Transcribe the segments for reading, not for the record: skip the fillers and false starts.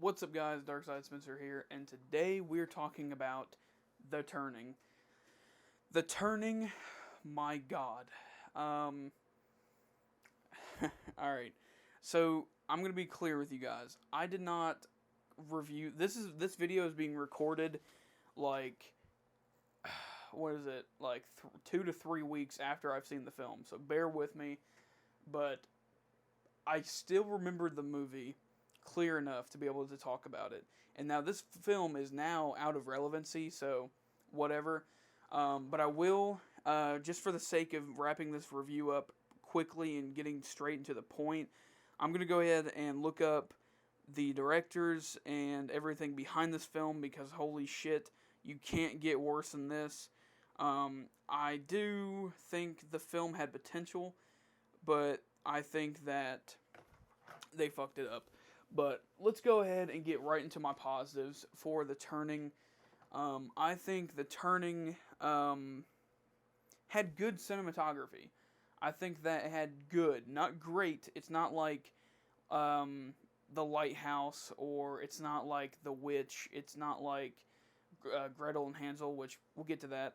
What's up, guys? Darkside Spencer here, and today we're talking about The Turning. The Turning, my god. Alright. So, I'm going to be clear with you guys. I did not review... This video is being recorded, like... What is it? Like, 2 to 3 weeks after I've seen the film. So, bear with me. But, I still remembered the movie clear enough to be able to talk about it. And now this film is now out of relevancy, so whatever. But I will, just for the sake of wrapping this review up quickly and getting straight into the point, I'm going to go ahead and look up the directors and everything behind this film, because holy shit, you can't get worse than this. I do think the film had potential, but I think that they fucked it up. But let's go ahead and get right into my positives for The Turning. I think The Turning had good cinematography. I think that it had good, not great. It's not like The Lighthouse, or it's not like The Witch. It's not like Gretel and Hansel, which we'll get to that.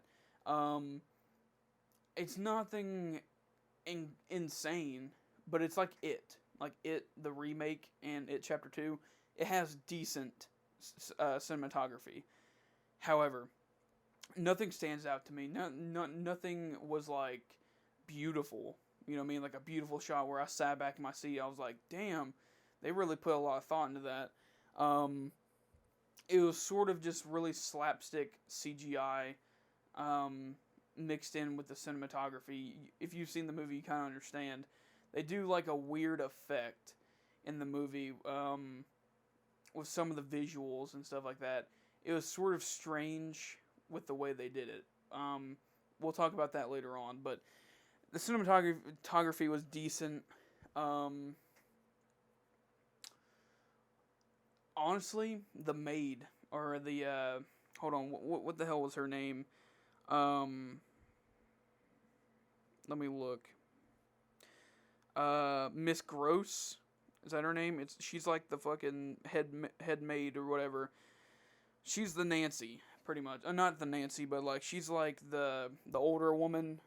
It's nothing insane, but it's like It. Like It, the remake, and It Chapter 2, it has decent cinematography. However, nothing stands out to me. Nothing was, like, beautiful. You know what I mean? Like a beautiful shot where I sat back in my seat. I was like, damn, they really put a lot of thought into that. It was sort of just really slapstick CGI mixed in with the cinematography. If you've seen the movie, you kind of understand. They do like a weird effect in the movie with some of the visuals and stuff like that. It was sort of strange with the way they did it. We'll talk about that later on, but the cinematography was decent. Honestly, the maid, or the, hold on, what the hell was her name? Let me look. Miss Gross, is that her name? She's like the fucking head maid or whatever. She's the Nancy, pretty much. Not the Nancy, but like she's like the older woman.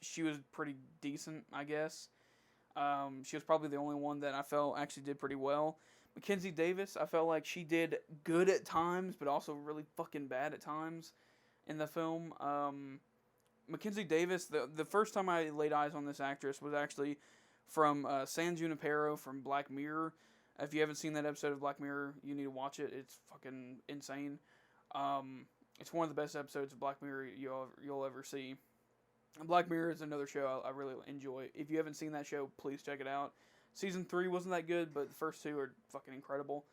She was pretty decent, I guess. She was probably the only one that I felt actually did pretty well. Mackenzie Davis, I felt like she did good at times, but also really fucking bad at times in the film. Mackenzie Davis, the first time I laid eyes on this actress was actually from San Junipero from Black Mirror. If you haven't seen that episode of Black Mirror, you need to watch it. It's fucking insane. It's one of the best episodes of Black Mirror you'll ever see. And Black Mirror is another show I really enjoy. If you haven't seen that show, please check it out. Season 3 wasn't that good, but the first 2 are fucking incredible.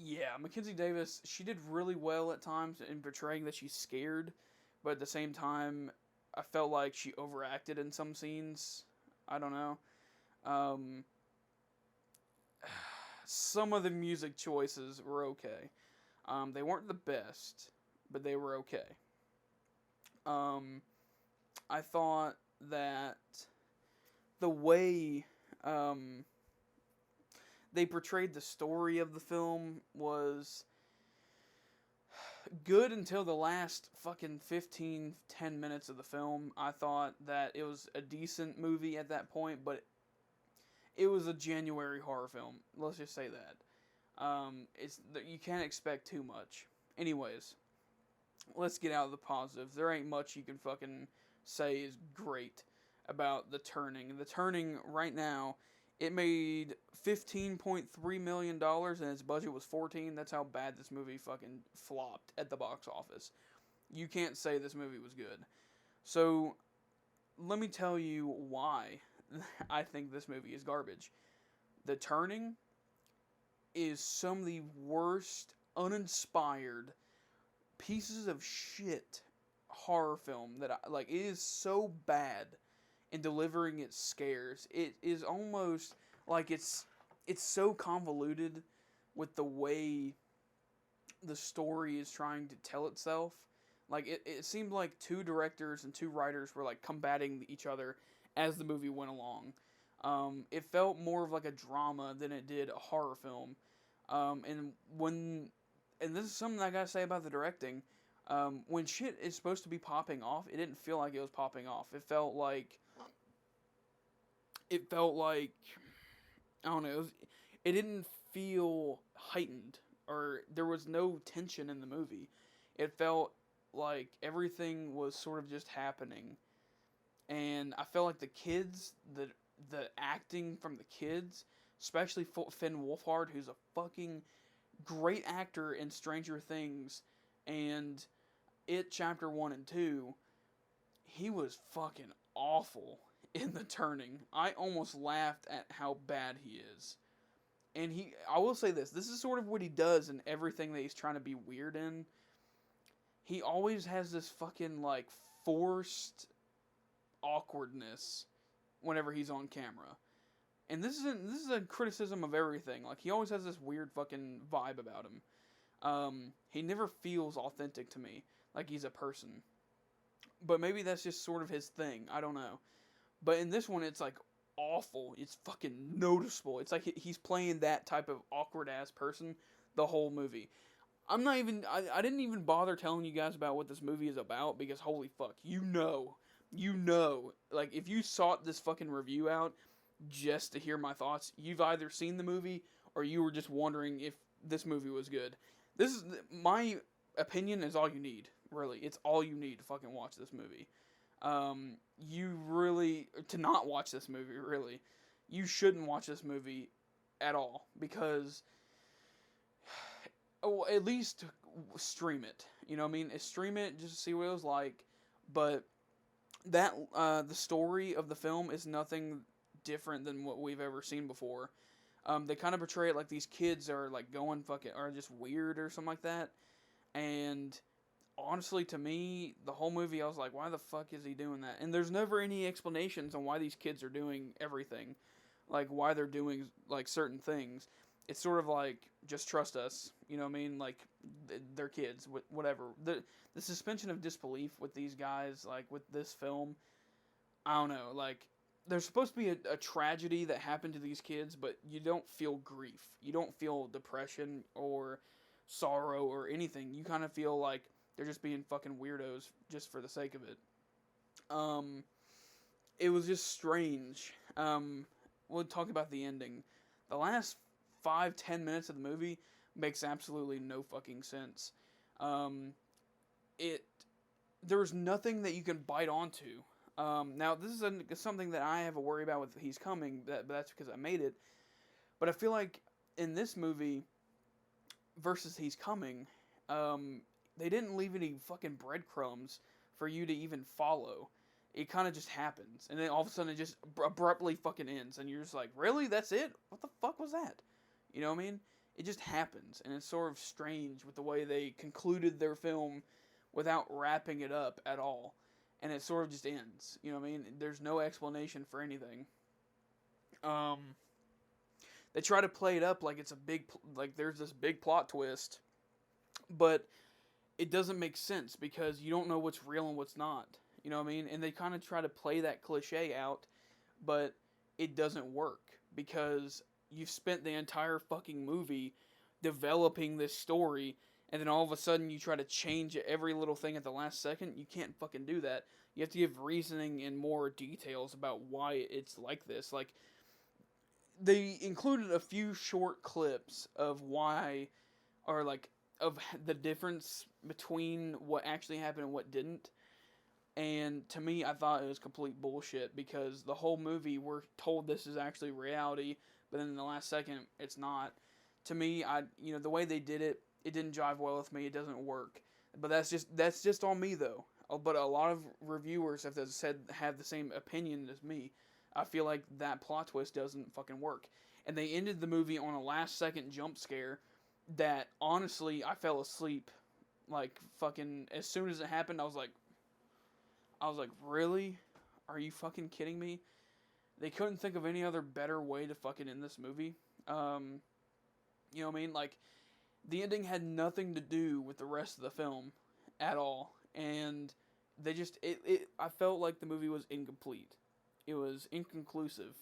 Yeah, Mackenzie Davis, she did really well at times in portraying that she's scared, but at the same time, I felt like she overacted in some scenes. I don't know. Some of the music choices were okay. They weren't the best, but they were okay. I thought that the way they portrayed the story of the film was good until the last fucking 10 minutes of the film. I thought that it was a decent movie at that point, but it was a January horror film. Let's just say that. You can't expect too much. Anyways, let's get out of the positives. There ain't much you can fucking say is great about The Turning. The Turning, right now, it made $15.3 million and its budget was $14. That's how bad this movie fucking flopped at the box office. You can't say this movie was good. So, let me tell you why I think this movie is garbage. The Turning is some of the worst, uninspired pieces of shit horror film that it is so bad in delivering its scares. It is almost like it's so convoluted with the way the story is trying to tell itself. Like, it seemed like 2 directors and 2 writers were, like, combating each other as the movie went along. It felt more of like a drama than it did a horror film. And when, and this is something I gotta say about the directing. When shit is supposed to be popping off, it didn't feel like it was popping off. It felt like I don't know. It didn't feel heightened, or there was no tension in the movie. It felt like everything was sort of just happening, and I felt like the acting from the kids, especially Finn Wolfhard, who's a fucking great actor in Stranger Things, and It Chapter 1 and 2, he was fucking awful in The Turning. I almost laughed at how bad he is. And I will say this is sort of what he does in everything that he's trying to be weird in. He always has this fucking, like, forced awkwardness whenever he's on camera. And this is a criticism of everything. Like, he always has this weird fucking vibe about him. He never feels authentic to me, like he's a person. But maybe that's just sort of his thing. I don't know. But in this one, it's like awful. It's fucking noticeable. It's like he's playing that type of awkward ass person the whole movie. I didn't even bother telling you guys about what this movie is about because holy fuck, you know, like if you sought this fucking review out just to hear my thoughts, you've either seen the movie or you were just wondering if this movie was good. This is my opinion is all you need, really. It's all you need to fucking watch this movie. You really to not watch this movie, really. You shouldn't watch this movie at all because at least stream it. You know what I mean? Stream it just to see what it was like. But that the story of the film is nothing different than what we've ever seen before. They kind of portray it like these kids are like going fucking are just weird or something like that. And honestly, to me, the whole movie, I was like, why the fuck is he doing that? And there's never any explanations on why these kids are doing everything. Like, why they're doing, like, certain things. It's sort of like, just trust us. You know what I mean? Like, they're kids, whatever. The suspension of disbelief with these guys, like, with this film, I don't know. Like, there's supposed to be a tragedy that happened to these kids, but you don't feel grief. You don't feel depression or sorrow or anything. You kind of feel like they're just being fucking weirdos just for the sake of it. It was just strange. We'll talk about the ending. The last 5-10 minutes of the movie makes absolutely no fucking sense. There was nothing that you can bite onto. Now, this is something that I have a worry about with He's Coming, but that's because I made it. But I feel like in this movie versus He's Coming, they didn't leave any fucking breadcrumbs for you to even follow. It kind of just happens, and then all of a sudden it just abruptly fucking ends, and you're just like, really? That's it? What the fuck was that? You know what I mean? It just happens, and it's sort of strange with the way they concluded their film without wrapping it up at all. And it sort of just ends. You know what I mean? There's no explanation for anything. They try to play it up like it's like there's this big plot twist, but it doesn't make sense because you don't know what's real and what's not. You know what I mean? And they kind of try to play that cliche out, but it doesn't work because you've spent the entire fucking movie developing this story, and then all of a sudden you try to change every little thing at the last second. You can't fucking do that. You have to give reasoning and more details about why it's like this. Like, they included a few short clips of why, or like, of the difference between what actually happened and what didn't. And to me, I thought it was complete bullshit because the whole movie we're told this is actually reality, but then in the last second, it's not. To me, the way they did it, it didn't jive well with me. It doesn't work. But that's just on me though. But a lot of reviewers have the same opinion as me. I feel like that plot twist doesn't fucking work. And they ended the movie on a last second jump scare that honestly I fell asleep. Like fucking as soon as it happened, I was like, really? Are you fucking kidding me? They couldn't think of any other better way to fucking end this movie. You know what I mean? Like, the ending had nothing to do with the rest of the film at all. And they just, I felt like the movie was incomplete. It was inconclusive.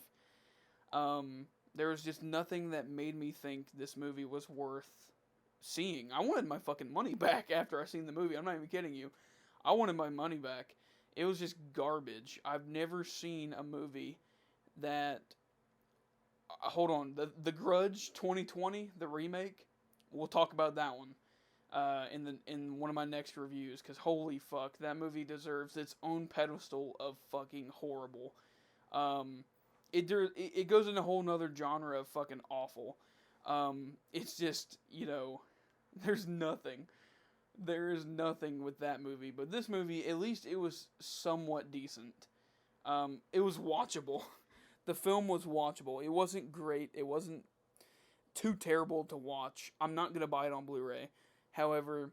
There was just nothing that made me think this movie was worth seeing. I wanted my fucking money back after I seen the movie. I'm not even kidding you. I wanted my money back. It was just garbage. I've never seen a movie that. Hold on, the Grudge 2020, the remake. We'll talk about that one in one of my next reviews, because holy fuck, that movie deserves its own pedestal of fucking horrible. It goes in a whole nother genre of fucking awful. It's just, there's nothing. There is nothing with that movie, but this movie, at least it was somewhat decent. It was watchable. The film was watchable. It wasn't great. It wasn't too terrible to watch. I'm not going to buy it on Blu-ray. However,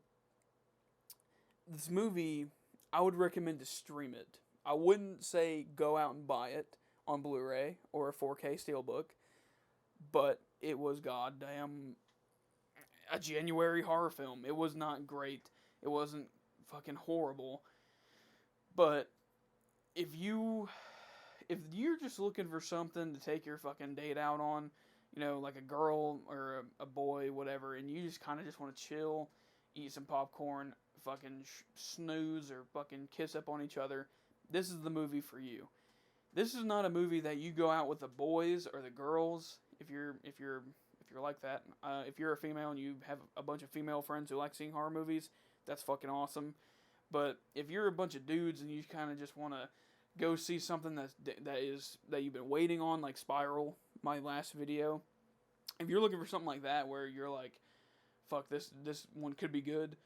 this movie, I would recommend to stream it. I wouldn't say go out and buy it on Blu-ray or a 4K Steelbook, but it was goddamn a January horror film. It was not great. It wasn't fucking horrible. But if you're just looking for something to take your fucking date out on, like a girl or a boy, whatever, and you just kind of just want to chill, eat some popcorn, fucking snooze or fucking kiss up on each other, this is the movie for you. This is not a movie that you go out with the boys or the girls. If you're like that, if you're a female and you have a bunch of female friends who like seeing horror movies, that's fucking awesome. But if you're a bunch of dudes and you kind of just want to go see something that you've been waiting on, like Spiral, my last video. If you're looking for something like that where you're like, fuck, this one could be good,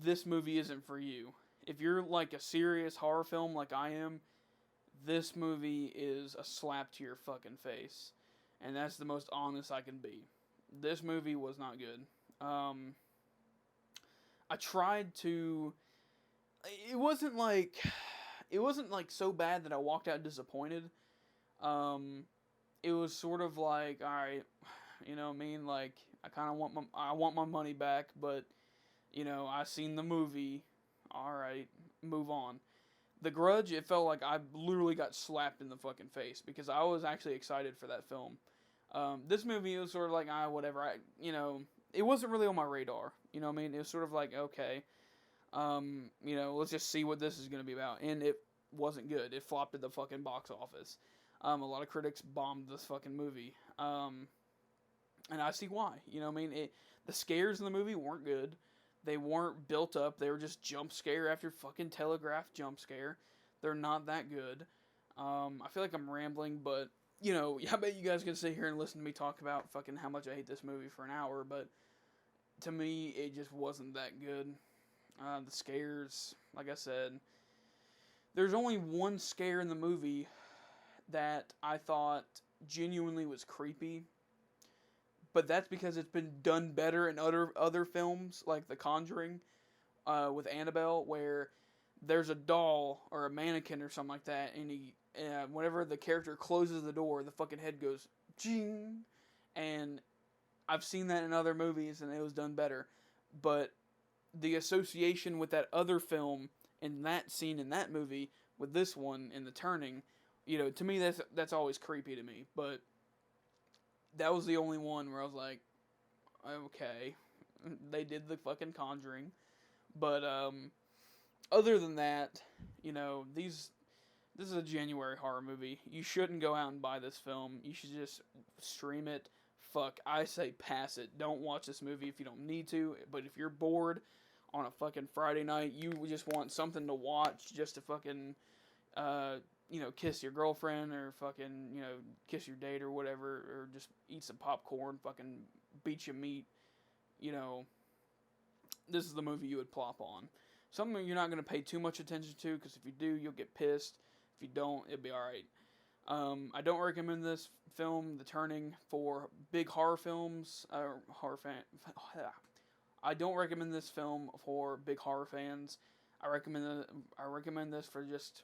this movie isn't for you. If you're like a serious horror film like I am, this movie is a slap to your fucking face. And that's the most honest I can be. This movie was not good. I tried to... It wasn't like so bad that I walked out disappointed. It was sort of like, alright, like, I want my money back, but, I seen the movie, alright, move on. The Grudge, it felt like I literally got slapped in the fucking face, because I was actually excited for that film. This movie, it was sort of like, whatever, it wasn't really on my radar, It was sort of like, okay, let's just see what this is going to be about. And it wasn't good. It flopped at the fucking box office. A lot of critics bombed this fucking movie. And I see why. The scares in the movie weren't good. They weren't built up. They were just jump scare after fucking telegraphed jump scare. They're not that good. I feel like I'm rambling, but, I bet you guys can sit here and listen to me talk about fucking how much I hate this movie for an hour, but to me, it just wasn't that good. The scares, like I said, there's only one scare in the movie that I thought genuinely was creepy, but that's because it's been done better in other films, like The Conjuring, with Annabelle, where there's a doll or a mannequin or something like that, and whenever the character closes the door, the fucking head goes, ching, and I've seen that in other movies, and it was done better, but the association with that other film and that scene in that movie with this one in The Turning, to me that's always creepy to me. But that was the only one where I was like, okay, they did the fucking Conjuring. But other than that, this is a January horror movie. You shouldn't go out and buy this film. You should just stream it. Fuck, I say pass it. Don't watch this movie if you don't need to. But if you're bored on a fucking Friday night, you just want something to watch just to fucking, kiss your girlfriend or fucking, kiss your date or whatever, or just eat some popcorn, fucking beat your meat, this is the movie you would plop on. Something you're not going to pay too much attention to, because if you do, you'll get pissed. If you don't, it'll be alright. I don't recommend this film, The Turning, for big horror films, I don't recommend this film for big horror fans. I recommend this for just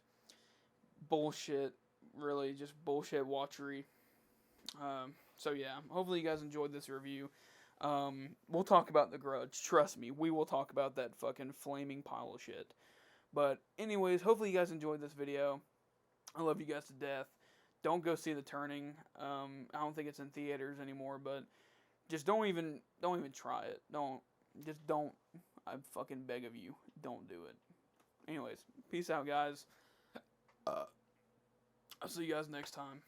bullshit, really, just bullshit watchery. So yeah, hopefully you guys enjoyed this review. We'll talk about The Grudge. Trust me, we will talk about that fucking flaming pile of shit. But anyways, hopefully you guys enjoyed this video. I love you guys to death. Don't go see The Turning. I don't think it's in theaters anymore, but just don't even try it. Don't. I fucking beg of you, don't do it. Anyways, peace out, guys. I'll see you guys next time.